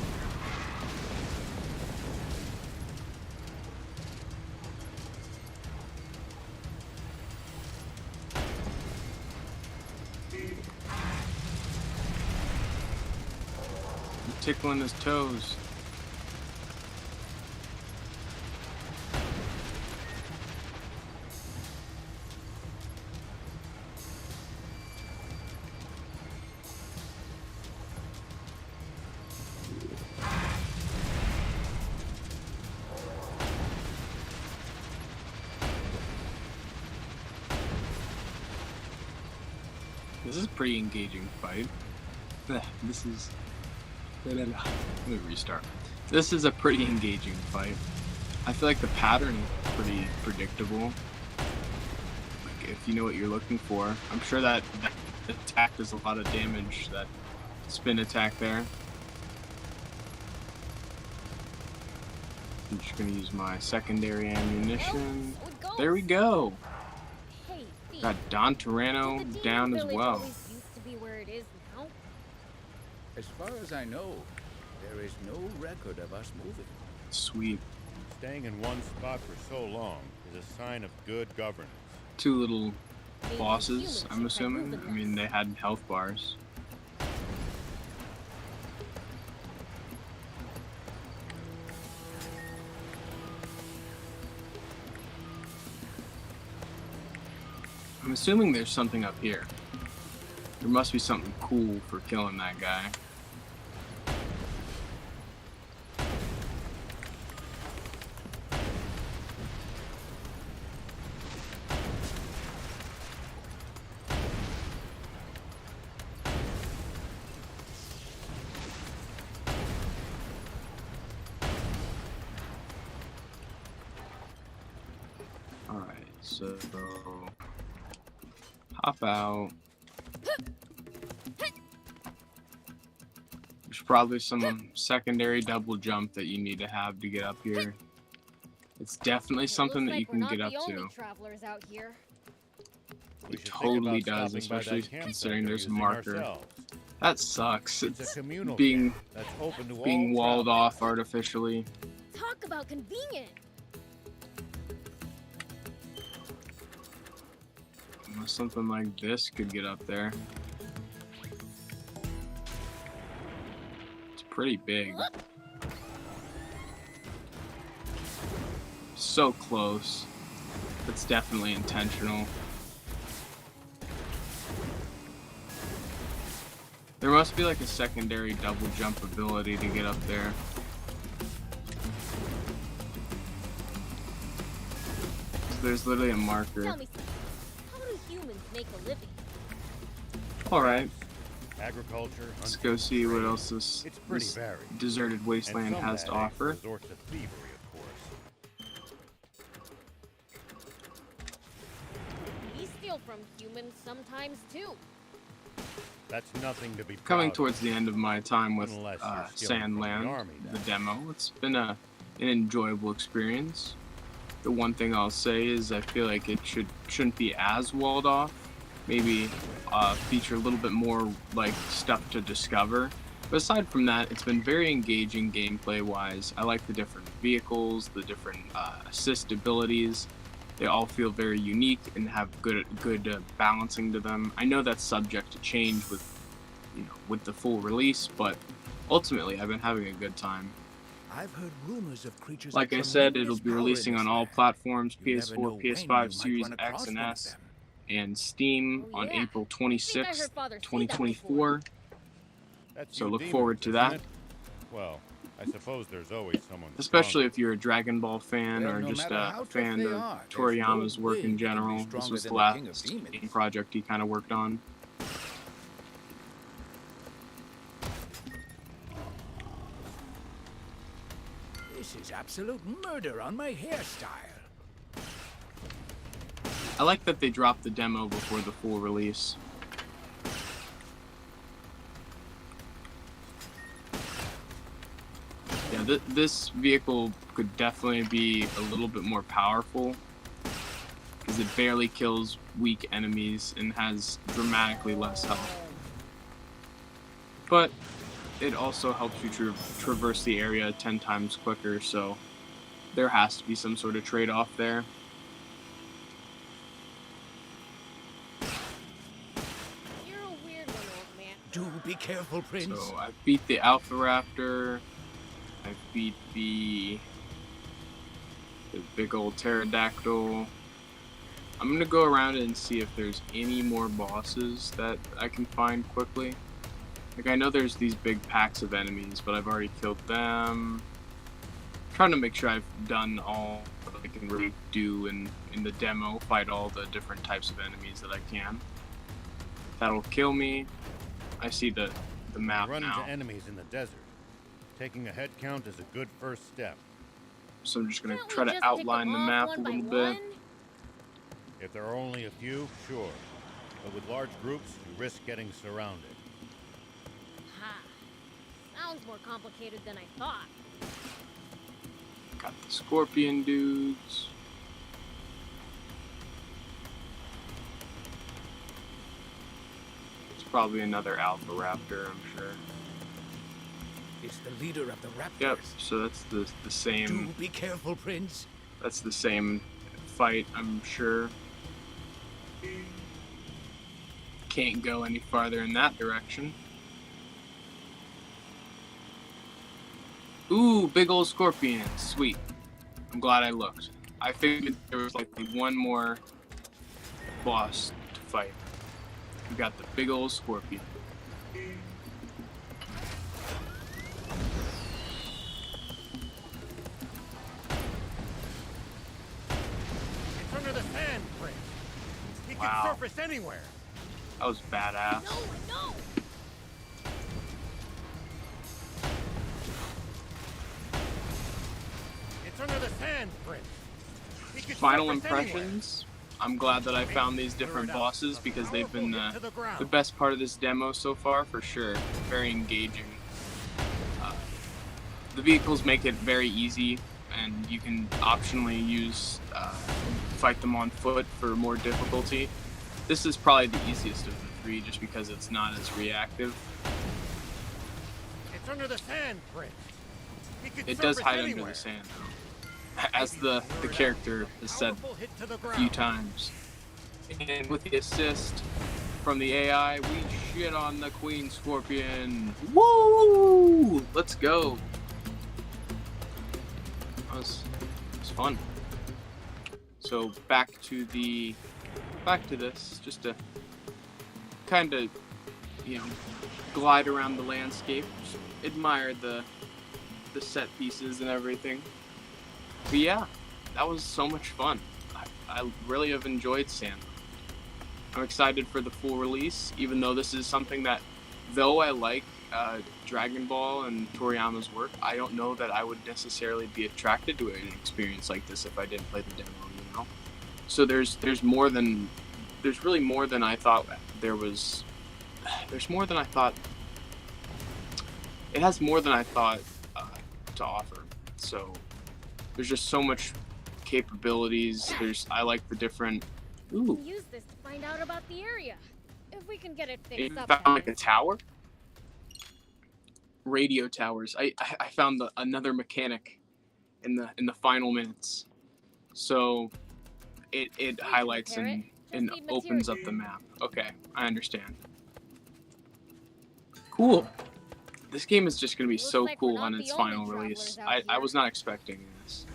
Speaker 1: I'm tickling his toes. This is a pretty engaging fight. This is... Let me restart. This is a pretty engaging fight. I feel like the pattern is pretty predictable. Like, if you know what you're looking for. I'm sure that attack does a lot of damage, that spin attack there. I'm just gonna use my secondary ammunition. There we go!
Speaker 3: Hey, Steve.
Speaker 1: Got Don
Speaker 3: Did
Speaker 1: Tyranno
Speaker 3: the demon
Speaker 1: down as
Speaker 3: village
Speaker 1: well.
Speaker 3: always used to be where it is now?
Speaker 2: As far as I know, there is no record of us moving.
Speaker 1: Sweet.
Speaker 4: Staying in one spot for so long is a sign of good governance.
Speaker 1: Two little
Speaker 3: Maybe
Speaker 1: bosses,
Speaker 3: humans
Speaker 1: I'm
Speaker 3: should try
Speaker 1: assuming.
Speaker 3: moving
Speaker 1: I mean, they had health bars. I'm assuming there's something up here. There must be something cool for killing that guy. Alright, so hop out. There's probably some secondary double jump that you need to have to get up here. It's definitely something that you can get up
Speaker 3: we're not the
Speaker 1: to.
Speaker 3: only travelers out here.
Speaker 4: We
Speaker 1: It
Speaker 4: should think
Speaker 1: totally
Speaker 4: about
Speaker 1: does,
Speaker 4: stopping by that
Speaker 1: especially
Speaker 4: camp
Speaker 1: considering
Speaker 4: center
Speaker 1: there's a
Speaker 4: using
Speaker 1: marker.
Speaker 4: ourselves.
Speaker 1: That sucks.
Speaker 4: It's a
Speaker 1: It's
Speaker 4: communal
Speaker 1: being
Speaker 4: camp that's open to
Speaker 1: being
Speaker 4: all
Speaker 1: walled
Speaker 4: travelers.
Speaker 1: off artificially.
Speaker 3: Talk about convenient.
Speaker 1: Unless something like this could get up there. It's pretty big. So close. It's definitely intentional. There must be like a secondary double jump ability to get up there. There's literally a marker.
Speaker 3: Tell me something. How do humans make a living?
Speaker 1: Alright,
Speaker 4: Agriculture,
Speaker 1: let's go see what else this,
Speaker 4: It's pretty
Speaker 1: this
Speaker 4: varied.
Speaker 1: deserted
Speaker 4: And
Speaker 1: wasteland
Speaker 4: some
Speaker 1: has to
Speaker 4: that
Speaker 1: offer.
Speaker 4: resort to thievery, of course.
Speaker 3: We steal from humans sometimes too.
Speaker 4: That's nothing to be proud
Speaker 1: Coming
Speaker 4: of.
Speaker 1: towards the end of my time with
Speaker 4: Unless you're stealing from the
Speaker 1: SANDLAND,
Speaker 4: army,
Speaker 1: the
Speaker 4: then.
Speaker 1: demo, it's been an enjoyable experience. The one thing I'll say is I feel like it shouldn't be as walled off. Maybe feature a little bit more like stuff to discover. But aside from that, it's been very engaging gameplay-wise. I like the different vehicles, the different assist abilities. They all feel very unique and have good balancing to them. I know that's subject to change with the full release, but ultimately I've been having a good time.
Speaker 2: I've heard rumors of creatures
Speaker 1: Like
Speaker 2: of
Speaker 1: I said,
Speaker 2: tremendous
Speaker 1: it'll be
Speaker 2: power in
Speaker 1: releasing
Speaker 2: this
Speaker 1: on all
Speaker 2: land.
Speaker 1: platforms,
Speaker 2: You never know
Speaker 1: PS4,
Speaker 2: when you
Speaker 1: PS5,
Speaker 2: might
Speaker 1: Series
Speaker 2: run
Speaker 1: X
Speaker 2: across
Speaker 1: and
Speaker 2: one of
Speaker 1: S,
Speaker 2: them.
Speaker 1: and Steam
Speaker 3: Oh,
Speaker 1: on
Speaker 3: yeah.
Speaker 1: April
Speaker 3: I think I
Speaker 1: 26th,
Speaker 3: heard Father say that
Speaker 1: 2024.
Speaker 4: That's
Speaker 1: So
Speaker 4: you
Speaker 1: look
Speaker 4: demons,
Speaker 1: forward to
Speaker 4: isn't
Speaker 1: that.
Speaker 4: it? Well, I suppose there's always someone
Speaker 1: Especially
Speaker 4: stronger.
Speaker 1: if you're a Dragon Ball fan
Speaker 2: Well,
Speaker 1: or
Speaker 2: no
Speaker 1: just
Speaker 2: matter
Speaker 1: a
Speaker 2: how tough
Speaker 1: fan
Speaker 2: they
Speaker 1: of
Speaker 2: are, there's
Speaker 1: Toriyama's
Speaker 2: no
Speaker 1: work
Speaker 2: way
Speaker 1: in
Speaker 2: they can be
Speaker 1: general. This
Speaker 2: stronger
Speaker 1: was the
Speaker 2: than the King of
Speaker 1: last
Speaker 2: Demons.
Speaker 1: game project he kind of worked on.
Speaker 2: This is absolute murder on my hairstyle.
Speaker 1: I like that they dropped the demo before the full release. Yeah, this vehicle could definitely be a little bit more powerful because it barely kills weak enemies and has dramatically less health. But it also helps you traverse the area 10 times quicker, so there has to be some sort of trade-off there.
Speaker 3: You're a weird one, old man.
Speaker 2: Do be careful, Prince.
Speaker 1: So I beat the Alpha Raptor. I beat the big old pterodactyl. I'm gonna go around and see if there's any more bosses that I can find quickly. Like, I know there's these big packs of enemies, but I've already killed them. Trying to make sure I've done all that I can really do in the demo, fight all the different types of enemies that I can. That'll kill me. I see the map
Speaker 4: Run
Speaker 1: now.
Speaker 4: into enemies in the desert. Taking a head count is a good first step.
Speaker 1: So I'm just gonna
Speaker 3: Can't we
Speaker 1: try to
Speaker 3: just pick
Speaker 1: outline
Speaker 3: them
Speaker 1: the
Speaker 3: off
Speaker 1: map a
Speaker 3: one by
Speaker 1: little bit.
Speaker 3: one?
Speaker 4: If there are only a few, sure. But with large groups, you risk getting surrounded.
Speaker 3: Ha. Sounds more complicated than I thought.
Speaker 1: Got the scorpion dudes. It's probably another Alpha Raptor, I'm sure.
Speaker 2: It's the leader of the raptors.
Speaker 1: Yep, so that's the
Speaker 2: Do
Speaker 1: same,
Speaker 2: be careful, Prince.
Speaker 1: that's the same fight, I'm sure. Can't go any farther in that direction. Ooh, big old scorpion, sweet. I'm glad I looked. I figured there was like one more boss to fight. We got the big old scorpion.
Speaker 4: It's under the sand, Prince. He
Speaker 1: Wow.
Speaker 4: can surface anywhere.
Speaker 1: That was badass.
Speaker 3: No!
Speaker 4: It's under the sand, Prince. He can
Speaker 1: Final
Speaker 4: surface anywhere.
Speaker 1: impressions. I'm glad that I found these different bosses because they've been the best part of this demo so far, for sure. Very engaging. The vehicles make it very easy, and you can optionally use fight them on foot for more difficulty. This is probably the easiest of the three, just because it's not as reactive.
Speaker 4: It's under the sand, Prince. He can
Speaker 1: It does
Speaker 4: surface
Speaker 1: hide
Speaker 4: anywhere.
Speaker 1: under the sand, though, as the character has said
Speaker 4: Powerful hit to the
Speaker 1: a
Speaker 4: ground.
Speaker 1: few times. And with the assist from the AI, we shit on the Queen Scorpion. Woo! Let's go. That was fun. So back to this, just to kind of, glide around the landscape, just admire the set pieces and everything. But yeah, that was so much fun. I really have enjoyed Sandland. I'm excited for the full release, even though this is something that, though I like Dragon Ball and Toriyama's work, I don't know that I would necessarily be attracted to an experience like this if I didn't play the demo, So there's really more than I thought there was. There's more than I thought. It has more than I thought to offer. So there's just so much capabilities. I like the different.
Speaker 3: We
Speaker 1: Ooh,
Speaker 3: can use this to find out about the area. If we can get it
Speaker 1: you
Speaker 3: fixed up.
Speaker 1: found like
Speaker 3: that
Speaker 1: a
Speaker 3: is.
Speaker 1: tower. Radio towers. I found another mechanic in the final minutes. So it highlights
Speaker 3: repair it.
Speaker 1: and
Speaker 3: Just need
Speaker 1: opens up
Speaker 3: materials.
Speaker 1: the map. Okay, I understand. Cool. This game is just gonna be
Speaker 3: Looks
Speaker 1: so
Speaker 3: like we're
Speaker 1: cool
Speaker 3: not
Speaker 1: on
Speaker 3: the
Speaker 1: its
Speaker 3: only
Speaker 1: final
Speaker 3: travelers
Speaker 1: release.
Speaker 3: out
Speaker 1: I
Speaker 3: here.
Speaker 1: was not expecting this.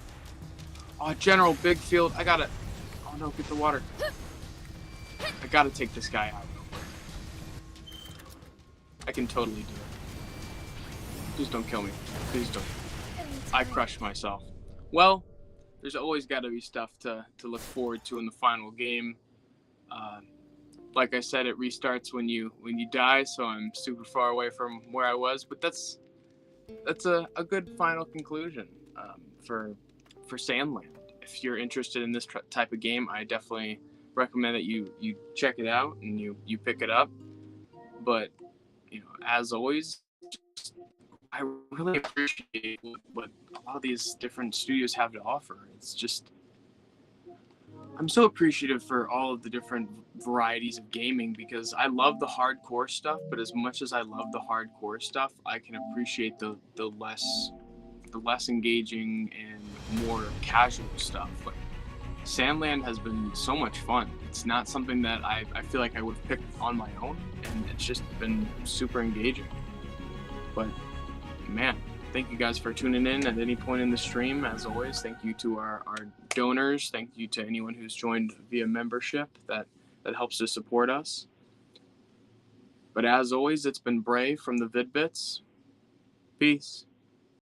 Speaker 1: Oh, General Bigfield, I gotta. Oh no, get the water. I gotta take this guy out real quick. I can totally do it. Please don't kill me. Please don't. I crushed myself. Well, there's always got to be stuff to look forward to in the final game. Like I said, it restarts when you die, so I'm super far away from where I was. But that's a good final conclusion for Sandland. If you're interested in this type of game, I definitely recommend that you check it out and you pick it up. But as always, I really appreciate what a lot of these different studios have to offer. It's just, I'm so appreciative for all of the different varieties of gaming because I love the hardcore stuff, but as much as I love the hardcore stuff, I can appreciate the less engaging and more casual stuff. Like Sandland has been so much fun. It's not something that I feel like I would have picked on my own, and it's just been super engaging. But man, thank you guys for tuning in at any point in the stream. As always, thank you to our donors. Thank you to anyone who's joined via membership that helps to support us. But as always, it's been Bray from the Vid-Bits. Peace.